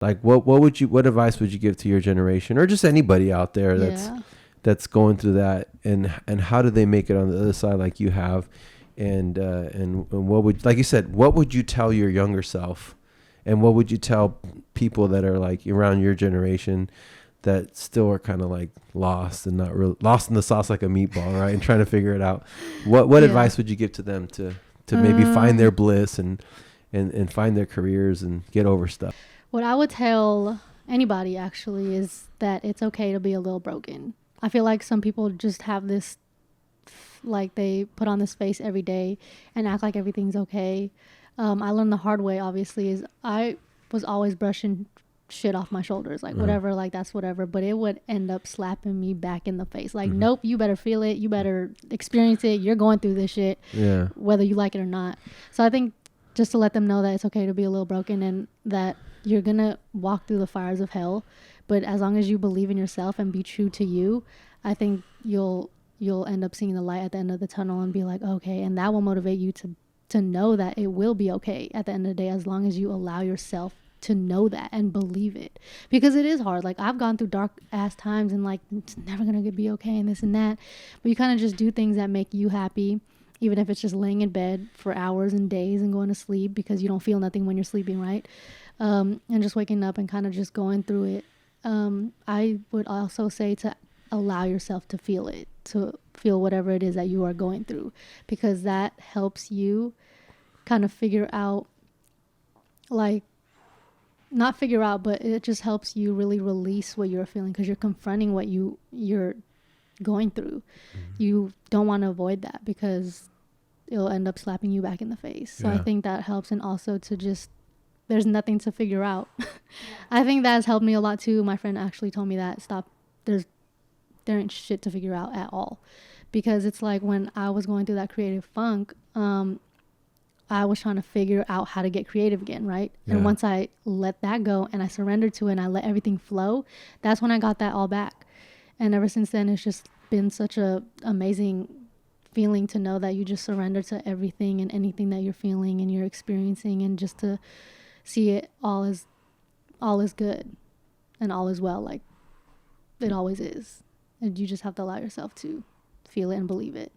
Like what advice would you give to your generation, or just anybody out there that's going through that, and how do they make it on the other side like you have? And what would, like you said, what would you tell your younger self, and what would you tell people that are like around your generation that still are kind of like lost and not really lost in the sauce like a meatball, right? And trying to figure it out. What advice would you give to them to maybe find their bliss and find their careers and get over stuff? What I would tell anybody actually is that it's okay to be a little broken. I feel like some people just have this, like they put on this face every day and act like everything's okay. I learned the hard way, obviously, is I was always brushing shit off my shoulders, like whatever, like that's whatever, but it would end up slapping me back in the face, like nope, you better feel it, you better experience it, you're going through this shit, whether you like it or not. So I think just to let them know that it's okay to be a little broken, and that you're gonna walk through the fires of hell, but as long as you believe in yourself and be true to you, I think you'll end up seeing the light at the end of the tunnel and be like, okay, and that will motivate you to know that it will be okay at the end of the day, as long as you allow yourself to know that and believe it, because it is hard. Like I've gone through dark ass times and like it's never gonna be okay and this and that, but you kind of just do things that make you happy, even if it's just laying in bed for hours and days and going to sleep because you don't feel nothing when you're sleeping, right? And just waking up and kind of just going through it. I would also say to allow yourself to feel it, to feel whatever it is that you are going through, because that helps you kind of figure out, like, not figure out, but it just helps you really release what you're feeling, because you're confronting what you're going through. You don't want to avoid that because it'll end up slapping you back in the face. So I think that helps. And also to just, there's nothing to figure out. I think that has helped me a lot too. My friend actually told me that there ain't shit to figure out at all, because it's like when I was going through that creative funk, I was trying to figure out how to get creative again, right? And once I let that go and I surrendered to it and I let everything flow, that's when I got that all back. And ever since then, it's just been such a amazing feeling to know that you just surrender to everything and anything that you're feeling and you're experiencing, and just to see it all is good and all is well, like it always is. And you just have to allow yourself to feel it and believe it.